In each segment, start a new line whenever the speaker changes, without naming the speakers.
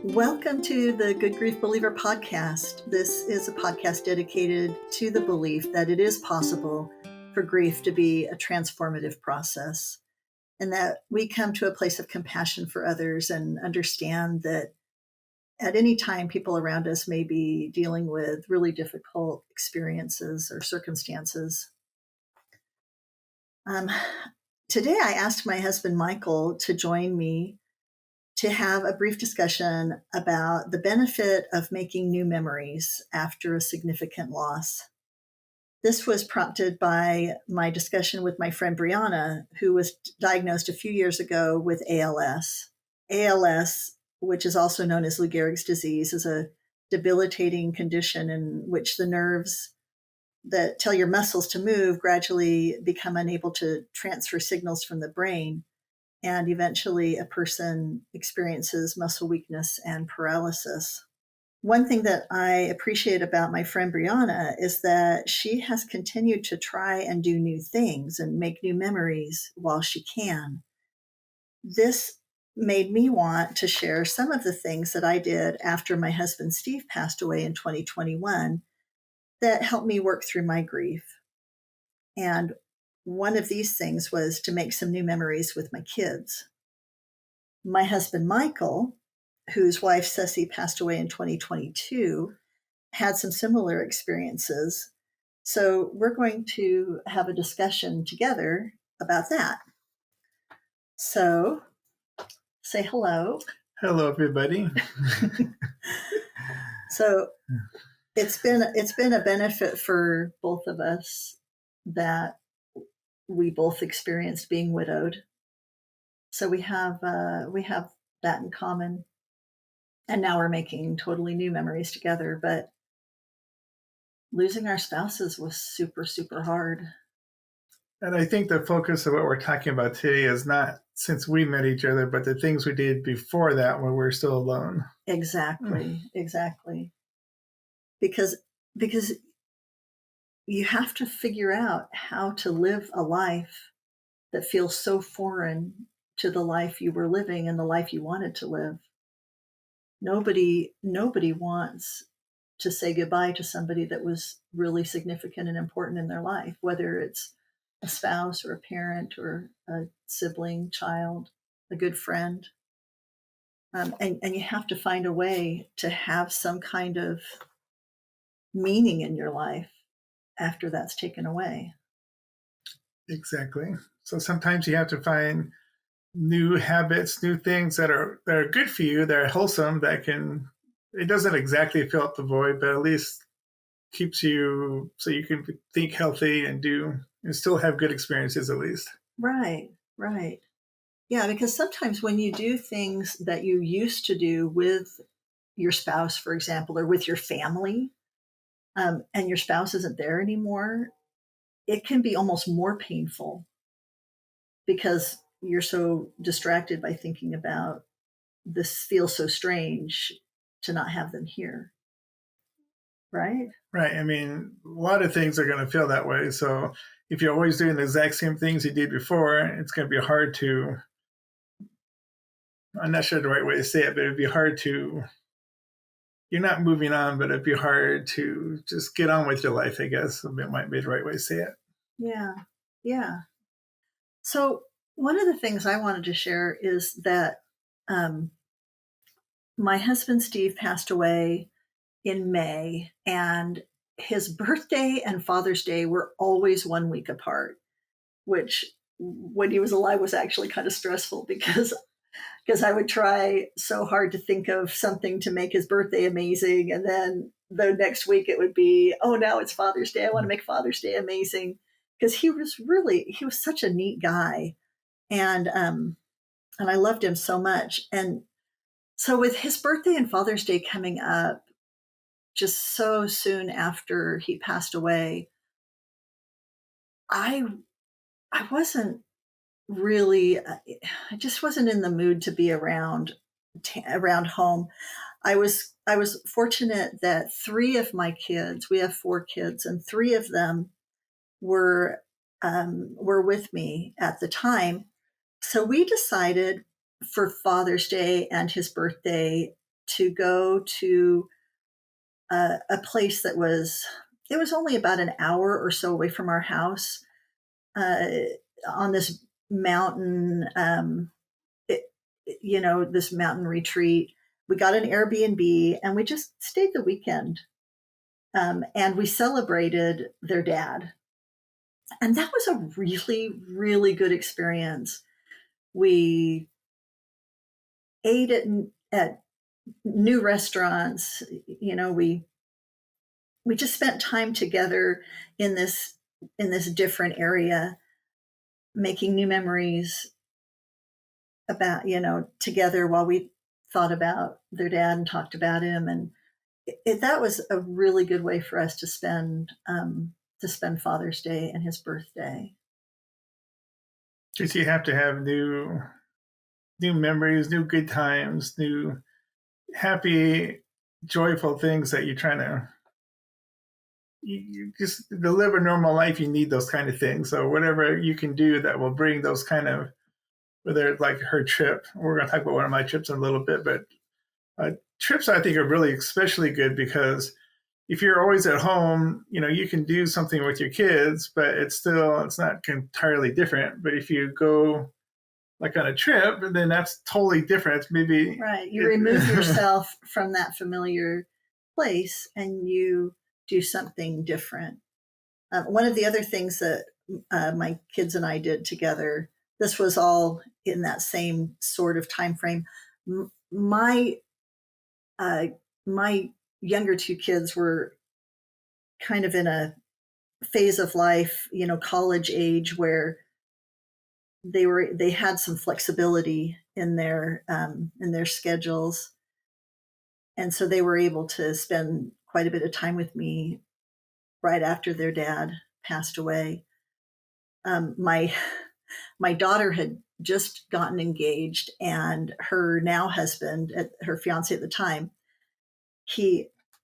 Welcome to the Good Grief Believer podcast. This is a podcast dedicated to the belief that it is possible for grief to be a transformative process, and that we come to a place of compassion for others and understand that at any time people around us may be dealing with really difficult experiences or circumstances. Today I asked my husband Michael to join me to have a brief discussion about the benefit of making new memories after a significant loss. This was prompted by my discussion with my friend Brianna, who was diagnosed a few years ago with ALS. ALS, which is also known as Lou Gehrig's disease, is a debilitating condition in which the nerves that tell your muscles to move gradually become unable to transfer signals from the brain. And eventually a person experiences muscle weakness and paralysis. One thing that I appreciate about my friend Brianna is that she has continued to try and do new things and make new memories while she can. This made me want to share some of the things that I did after my husband Steve passed away in 2021 that helped me work through my grief. And one of these things was to make some new memories with my kids. My husband, Michael, whose wife, Ceci, passed away in 2022, had some similar experiences. So we're going to have a discussion together about that. So say hello.
Hello, everybody.
So it's been a benefit for both of us that we both experienced being widowed. So we have that in common. And now we're making totally new memories together. But losing our spouses was super, super hard.
And I think the focus of what we're talking about today is not since we met each other, but the things we did before that when we were still alone.
Exactly. Because you have to figure out how to live a life that feels so foreign to the life you were living and the life you wanted to live. Nobody wants to say goodbye to somebody that was really significant and important in their life, whether it's a spouse or a parent or a sibling, child, a good friend. And you have to find a way to have some kind of meaning in your life after that's taken away.
Exactly. So sometimes you have to find new habits, new things that are good for you, that are wholesome, it doesn't exactly fill up the void, but at least keeps you so you can think healthy and still have good experiences at least.
Right. Yeah, because sometimes when you do things that you used to do with your spouse, for example, or with your family, and your spouse isn't there anymore, it can be almost more painful because you're so distracted by thinking about this feels so strange to not have them here. Right?
Right. I mean, a lot of things are going to feel that way. So if you're always doing the exact same things you did before, it's going to be hard to, I'm not sure the right way to say it, but it'd be hard to, you're not moving on, but it'd be hard to just get on with your life, I guess. It might be the right way to say it.
Yeah. So one of the things I wanted to share is that my husband, Steve, passed away in May, and his birthday and Father's Day were always 1 week apart, which when he was alive was actually kind of stressful because I would try so hard to think of something to make his birthday amazing. And then the next week it would be, oh, now it's Father's Day. I want to make Father's Day amazing. Because he was such a neat guy. And I loved him so much. And so with his birthday and Father's Day coming up just so soon after he passed away, I wasn't really, I just wasn't in the mood to be around home. I was fortunate that 3 of my kids, we have 4 kids, and 3 of them were with me at the time. So we decided for Father's Day and his birthday to go to a place that it was only about an hour or so away from our house, uh, on this mountain, it, this mountain retreat. We got an Airbnb and we just stayed the weekend. And we celebrated their dad. And that was a really, really good experience. We ate at new restaurants. We just spent time together in this different area, making new memories about, together while we thought about their dad and talked about him. And that was a really good way for us to spend Father's Day and his birthday.
Because you have to have new memories, new good times, new happy, joyful things that you're trying to. You just live a normal life. You need those kind of things. So whatever you can do that will bring those kind of, whether it's like her trip. We're going to talk about one of my trips in a little bit, but trips I think are really especially good because if you're always at home, you can do something with your kids, but it's not entirely different. But if you go like on a trip, then that's totally different. It's maybe
right. You remove yourself from that familiar place and you do something different. One of the other things that my kids and I did together, this was all in that same sort of time frame. My younger two kids were kind of in a phase of life, college age, where they had some flexibility in their schedules, and so they were able to spend quite a bit of time with me right after their dad passed away. My daughter had just gotten engaged, and her now husband, her fiance at the time,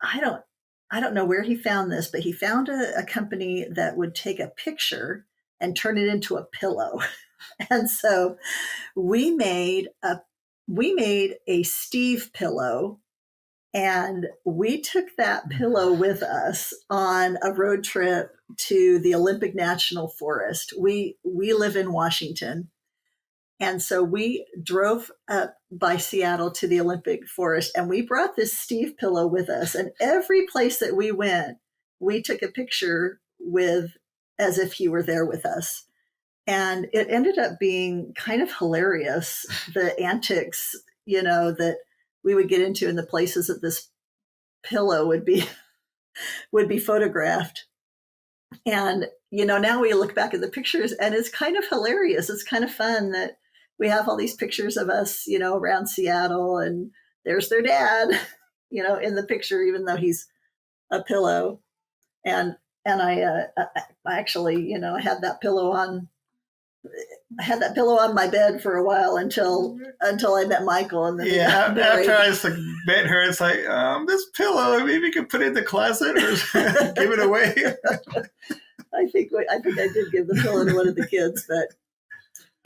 I don't know where he found this, but he found a company that would take a picture and turn it into a pillow. And so we made a Steve pillow, and we took that pillow with us on a road trip to the Olympic National Forest. We live in Washington. And so we drove up by Seattle to the Olympic Forest, and we brought this Steve pillow with us. And every place that we went, we took a picture as if he were there with us. And it ended up being kind of hilarious, the antics, that we would get into in the places that this pillow would be photographed. And, now we look back at the pictures and it's kind of hilarious. It's kind of fun that we have all these pictures of us, around Seattle, and there's their dad, in the picture, even though he's a pillow. And I actually, I had that pillow on my bed for a while until I met Michael. And then
after I met her, it's like, this pillow, maybe you could put it in the closet or give it away.
I think I did give the pillow to one of the kids, but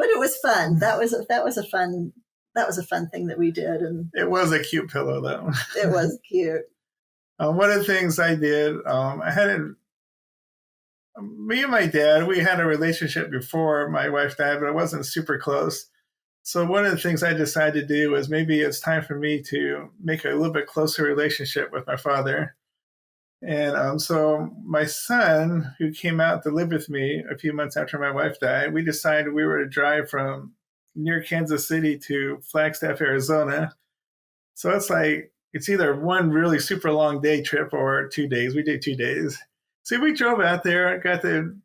it was fun. That was a fun thing that we did, and
it was a cute pillow, though.
It was cute.
One of the things I did, me and my dad, we had a relationship before my wife died, but it wasn't super close. So one of the things I decided to do was maybe it's time for me to make a little bit closer relationship with my father. And so my son, who came out to live with me a few months after my wife died, we decided we were to drive from near Kansas City to Flagstaff, Arizona. So it's either one really super long day trip or 2 days. We did 2 days. So we drove out there, got to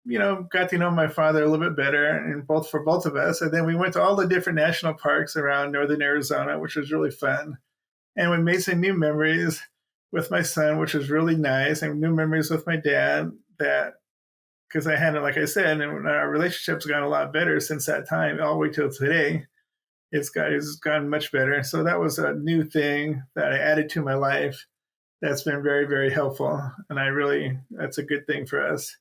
know my father a little bit better, and for both of us. And then we went to all the different national parks around northern Arizona, which was really fun. And we made some new memories with my son, which was really nice, and new memories with my dad because I hadn't, like I said, and our relationship's gotten a lot better since that time, all the way till today. It's gotten much better. So that was a new thing that I added to my life. That's been very, very helpful. And that's a good thing for us.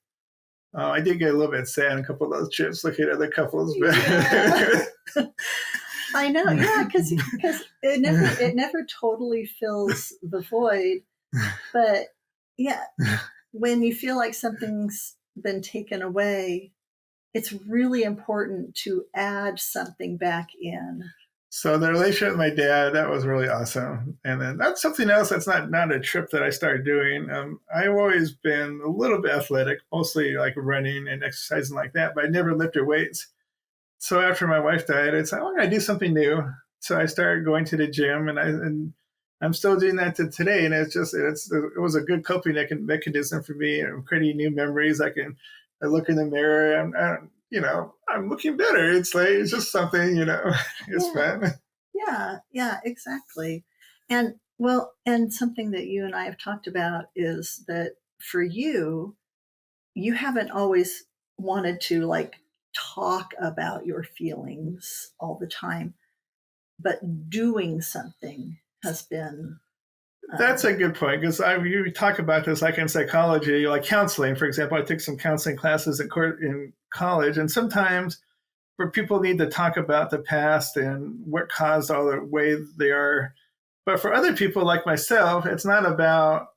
I did get a little bit sad on a couple of those trips looking at other couples, but
yeah. I know, yeah, because it never totally fills the void, but yeah, when you feel like something's been taken away, it's really important to add something back in.
So the relationship with my dad, that was really awesome. And then that's something else that's not a trip that I started doing. I've always been a little bit athletic, mostly like running and exercising like that, but I never lifted weights. So after my wife died, it's like, I'm going to do something new. So I started going to the gym, and I'm still doing that to today. And it was a good coping mechanism for me. I'm creating new memories. I look in the mirror and I'm looking better. It's just something, it's
Yeah,
fun.
yeah, exactly. And something that you and I have talked about is that for you, you haven't always wanted to like talk about your feelings all the time, but doing something has been
That's
um,
a good point because you talk about this like in psychology, like counseling, for example. I took some counseling classes in college, and sometimes where people need to talk about the past and what caused all the way they are. But for other people like myself, it's not about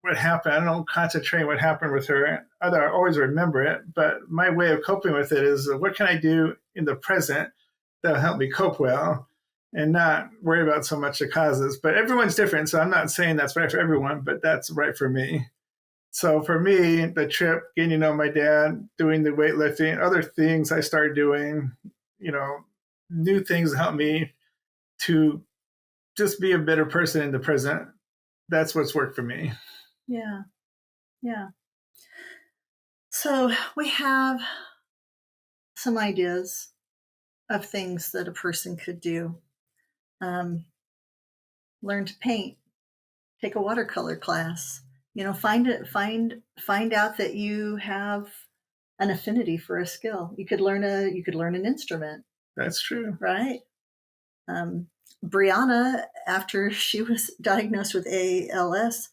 what happened. I don't concentrate on what happened with her. I always remember it, but my way of coping with it is what can I do in the present that'll help me cope well and not worry about so much the causes. But everyone's different, so I'm not saying that's right for everyone, but that's right for me. So for me, the trip, getting to know my dad, doing the weightlifting, other things I started doing, you know, new things help me to just be a better person in the present. That's what's worked for me.
yeah, yeah. So we have some ideas of things that a person could do. Um, Learn to paint, take a watercolor class. Find out that you have an affinity for a skill. You could learn an instrument,
That's true.
right? Um, Brianna, after she was diagnosed with ALS,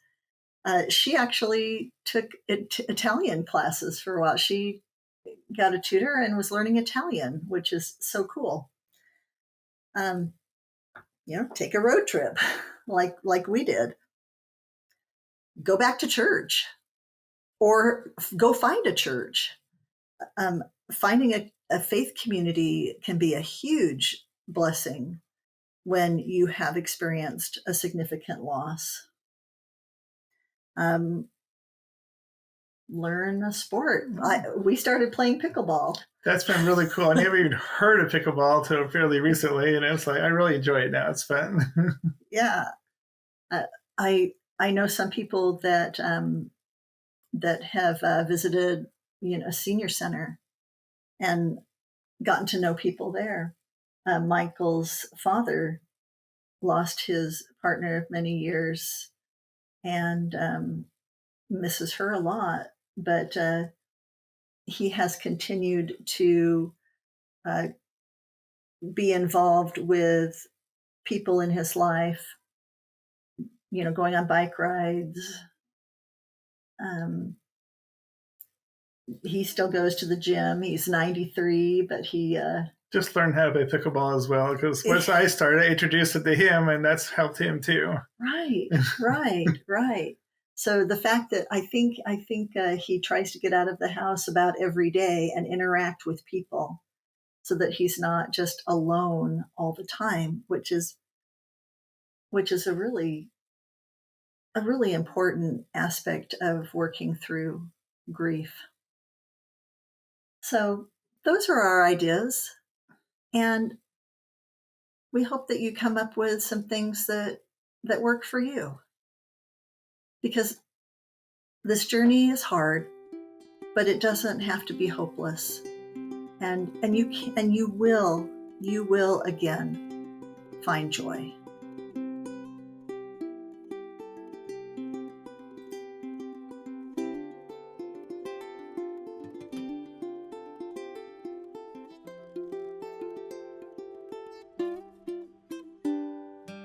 she actually took Italian classes for a while. She got a tutor and was learning Italian, which is so cool. Um, take a road trip like we did. Go back to church or go find a church. Um, Finding a faith community can be a huge blessing when you have experienced a significant loss. Um, Learn a sport. We started playing pickleball.
That's been really cool. I never even heard of pickleball till fairly recently, and it's like I really enjoy it now. It's fun.
Yeah, uh, I know some people that have visited a senior center and gotten to know people there. Michael's father lost his partner of many years and misses her a lot, but he has continued to uh, be involved with people in his life, going on bike rides. Um, he still goes to the gym. He's 93, but he
Just learned how to play pickleball as well because once I started, I introduced it to him, and that's helped him too.
right, right. So the fact that I think he tries to get out of the house about every day and interact with people, so that he's not just alone all the time, which is a really important aspect of working through grief. So those are our ideas, and we hope that you come up with some things that work for you, because this journey is hard, but it doesn't have to be hopeless. And you will again find joy.